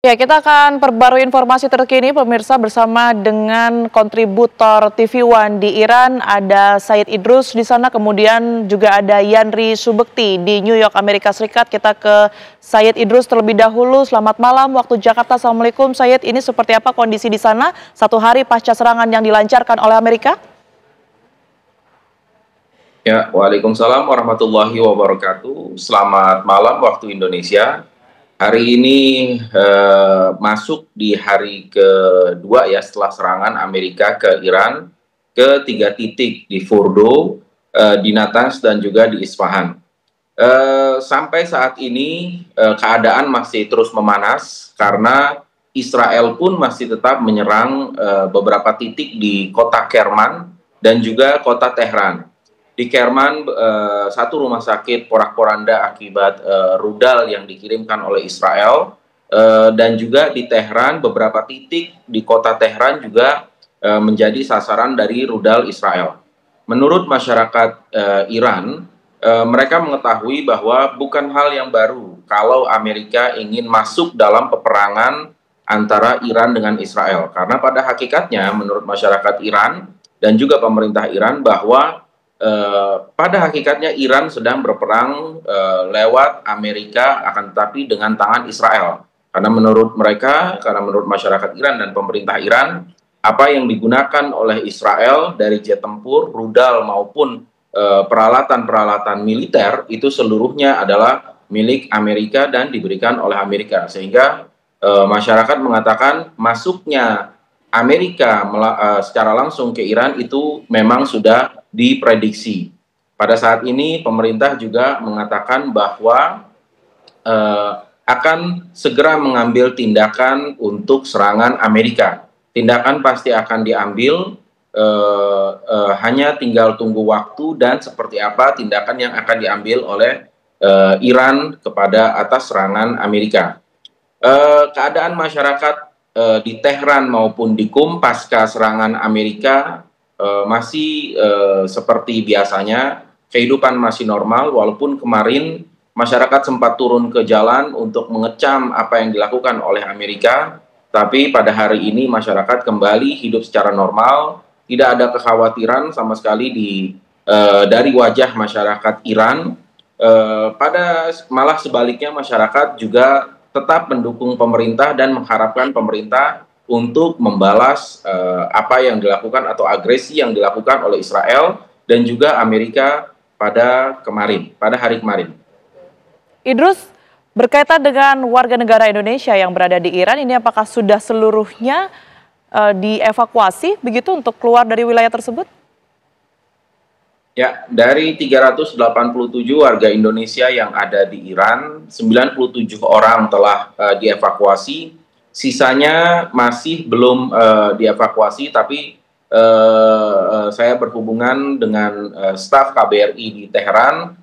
Ya, kita akan perbarui informasi terkini pemirsa bersama dengan kontributor TV One di Iran, ada Said Idrus di sana, kemudian juga ada Yanri Subekti di New York, Amerika Serikat. Kita ke Said Idrus terlebih dahulu. Selamat malam waktu Jakarta. Assalamualaikum Said, ini seperti apa kondisi di sana satu hari pasca serangan yang dilancarkan oleh Amerika? Ya, Waalaikumsalam warahmatullahi wabarakatuh. Selamat malam waktu Indonesia. Hari ini masuk di hari kedua ya setelah serangan Amerika ke Iran ke 3 titik di Fordo, di Natanz dan juga di Isfahan. Sampai saat ini keadaan masih terus memanas karena Israel pun masih tetap menyerang beberapa titik di kota Kerman dan juga kota Tehran. Di Kerman, satu rumah sakit porak-poranda akibat rudal yang dikirimkan oleh Israel, dan juga di Tehran, beberapa titik di kota Tehran juga menjadi sasaran dari rudal Israel. Menurut masyarakat Iran, mereka mengetahui bahwa bukan hal yang baru kalau Amerika ingin masuk dalam peperangan antara Iran dengan Israel. Karena pada hakikatnya, menurut masyarakat Iran dan juga pemerintah Iran, bahwa pada hakikatnya Iran sedang berperang lewat Amerika, akan tetapi dengan tangan Israel. Karena menurut mereka, karena menurut masyarakat Iran dan pemerintah Iran, apa yang digunakan oleh Israel dari jet tempur, rudal maupun peralatan-peralatan militer itu seluruhnya adalah milik Amerika dan diberikan oleh Amerika. Sehingga masyarakat mengatakan masuknya Amerika secara langsung ke Iran itu memang sudah diprediksi. Pada saat ini pemerintah juga mengatakan bahwa akan segera mengambil tindakan untuk serangan Amerika. Tindakan pasti akan diambil, hanya tinggal tunggu waktu dan seperti apa tindakan yang akan diambil oleh Iran kepada atas serangan Amerika. Keadaan masyarakat di Tehran maupun di Qum pasca serangan Amerika masih seperti biasanya, kehidupan masih normal walaupun kemarin masyarakat sempat turun ke jalan untuk mengecam apa yang dilakukan oleh Amerika, tapi pada hari ini masyarakat kembali hidup secara normal, tidak ada kekhawatiran sama sekali dari wajah masyarakat Iran. Malah sebaliknya masyarakat juga tetap mendukung pemerintah dan mengharapkan pemerintah untuk membalas apa yang dilakukan atau agresi yang dilakukan oleh Israel dan juga Amerika pada hari kemarin. Idrus, berkaitan dengan warga negara Indonesia yang berada di Iran, ini apakah sudah seluruhnya dievakuasi begitu untuk keluar dari wilayah tersebut? Ya, dari 387 warga Indonesia yang ada di Iran, 97 orang telah dievakuasi, sisanya masih belum dievakuasi, tapi saya berhubungan dengan staf KBRI di Teheran,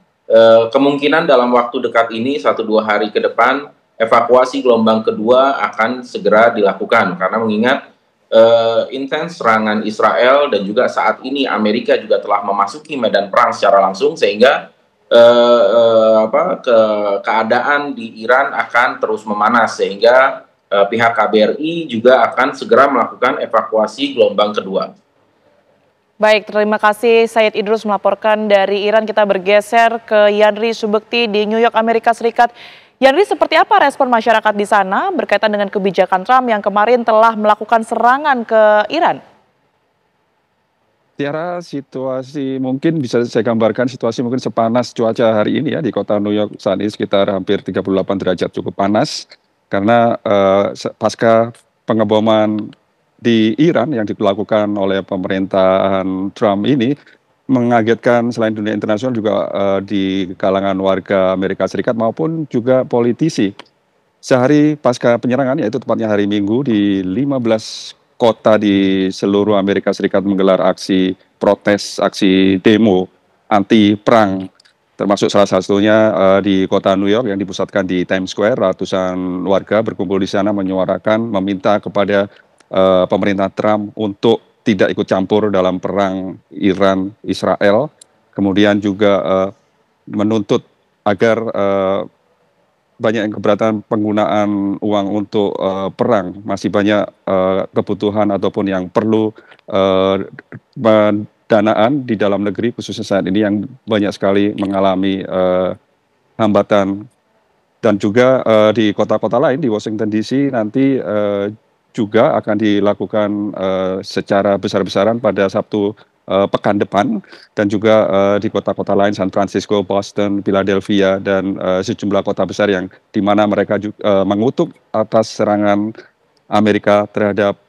kemungkinan dalam waktu dekat ini 1-2 hari ke depan, evakuasi gelombang kedua akan segera dilakukan, karena mengingat intens serangan Israel dan juga saat ini Amerika juga telah memasuki medan perang secara langsung, sehingga keadaan di Iran akan terus memanas, sehingga pihak KBRI juga akan segera melakukan evakuasi gelombang kedua. Baik, terima kasih Said Idrus melaporkan dari Iran. Kita bergeser ke Yanri Subekti di New York, Amerika Serikat. Yanri, seperti apa respon masyarakat di sana berkaitan dengan kebijakan Trump yang kemarin telah melakukan serangan ke Iran? Tiara, situasi mungkin bisa saya gambarkan situasi mungkin sepanas cuaca hari ini ya di kota New York saat ini sekitar hampir 38 derajat, cukup panas karena pasca pengeboman di Iran yang dilakukan oleh pemerintahan Trump ini mengagetkan selain dunia internasional juga di kalangan warga Amerika Serikat maupun juga politisi. Sehari pasca penyerangan, yaitu tepatnya hari Minggu, di 15 kota di seluruh Amerika Serikat menggelar aksi protes, aksi demo anti perang. Termasuk salah satunya di kota New York yang dipusatkan di Times Square. Ratusan warga berkumpul di sana menyuarakan, meminta kepada pemerintah Trump untuk tidak ikut campur dalam perang Iran-Israel. Kemudian juga menuntut agar banyak yang keberatan penggunaan uang untuk perang, masih banyak kebutuhan ataupun yang perlu pendanaan di dalam negeri khususnya saat ini yang banyak sekali mengalami hambatan. Dan juga di kota-kota lain di Washington DC nanti juga akan dilakukan secara besar-besaran pada Sabtu pekan depan, dan juga di kota-kota lain San Francisco, Boston, Philadelphia, dan sejumlah kota besar yang di mana mereka juga mengutuk atas serangan Amerika terhadap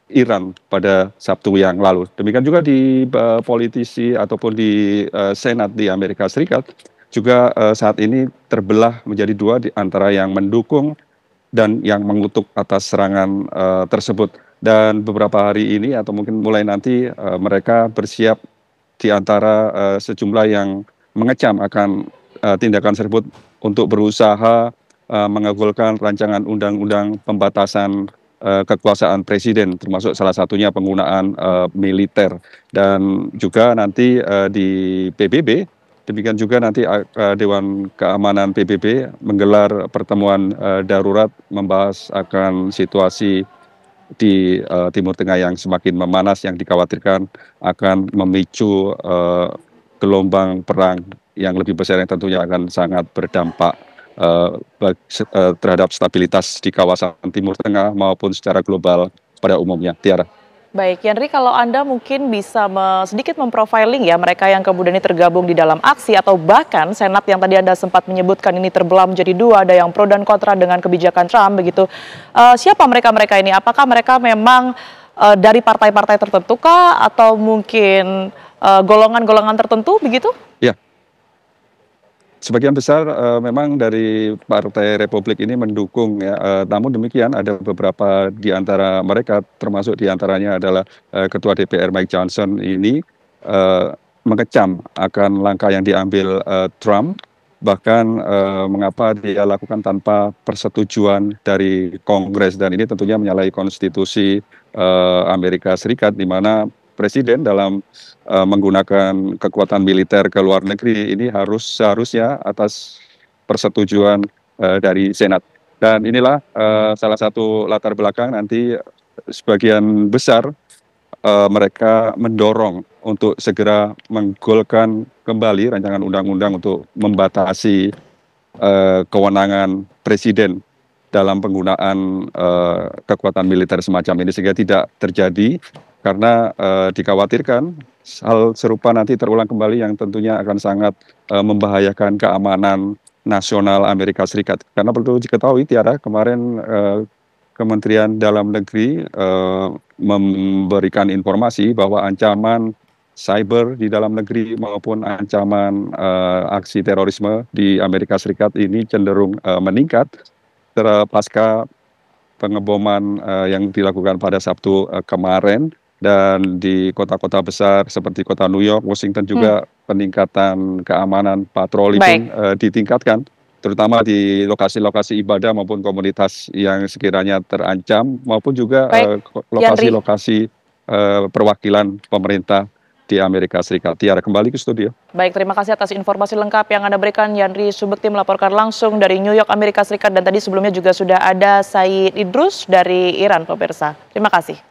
Iran pada Sabtu yang lalu. Demikian juga di politisi ataupun di Senat di Amerika Serikat juga saat ini terbelah menjadi dua di antara yang mendukung dan yang mengutuk atas serangan tersebut. Dan beberapa hari ini atau mungkin mulai nanti mereka bersiap di antara sejumlah yang mengecam akan tindakan tersebut untuk berusaha mengabulkan rancangan undang-undang pembatasan kekuasaan presiden, termasuk salah satunya penggunaan militer. Dan juga nanti di PBB, demikian juga nanti Dewan Keamanan PBB menggelar pertemuan darurat membahas akan situasi di Timur Tengah yang semakin memanas, yang dikhawatirkan akan memicu gelombang perang yang lebih besar yang tentunya akan sangat berdampak terhadap stabilitas di kawasan Timur Tengah maupun secara global pada umumnya. Tiara. Baik, Yanri, kalau Anda mungkin bisa sedikit memprofiling ya mereka yang kemudian ini tergabung di dalam aksi atau bahkan Senat yang tadi Anda sempat menyebutkan ini terbelah menjadi dua, ada yang pro dan kontra dengan kebijakan Trump begitu. Siapa mereka-mereka ini? Apakah mereka memang dari partai-partai tertentu kah atau mungkin golongan-golongan tertentu begitu? Ya. Sebagian besar memang dari Partai Republik ini mendukung ya, namun demikian ada beberapa di antara mereka, termasuk di antaranya adalah Ketua DPR Mike Johnson ini mengecam akan langkah yang diambil Trump, bahkan mengapa dia lakukan tanpa persetujuan dari Kongres, dan ini tentunya menyalahi konstitusi Amerika Serikat, di mana Presiden dalam menggunakan kekuatan militer ke luar negeri ini seharusnya atas persetujuan dari Senat. Dan inilah salah satu latar belakang nanti sebagian besar mereka mendorong untuk segera menggolkan kembali rancangan undang-undang untuk membatasi kewenangan Presiden dalam penggunaan kekuatan militer semacam ini, sehingga tidak terjadi, karena dikhawatirkan hal serupa nanti terulang kembali yang tentunya akan sangat membahayakan keamanan nasional Amerika Serikat. Karena perlu diketahui, Tiara, kemarin Kementerian Dalam Negeri memberikan informasi bahwa ancaman cyber di dalam negeri maupun ancaman aksi terorisme di Amerika Serikat ini cenderung meningkat pasca pengeboman yang dilakukan pada Sabtu kemarin. Dan di kota-kota besar seperti kota New York, Washington juga peningkatan keamanan patroli pun ditingkatkan, terutama di lokasi-lokasi ibadah maupun komunitas yang sekiranya terancam, maupun juga lokasi-lokasi perwakilan pemerintah di Amerika Serikat. Tiara, kembali ke studio. Baik, terima kasih atas informasi lengkap yang Anda berikan. Yanri Subekti melaporkan langsung dari New York, Amerika Serikat, dan tadi sebelumnya juga sudah ada Said Idrus dari Iran, pemirsa. Terima kasih.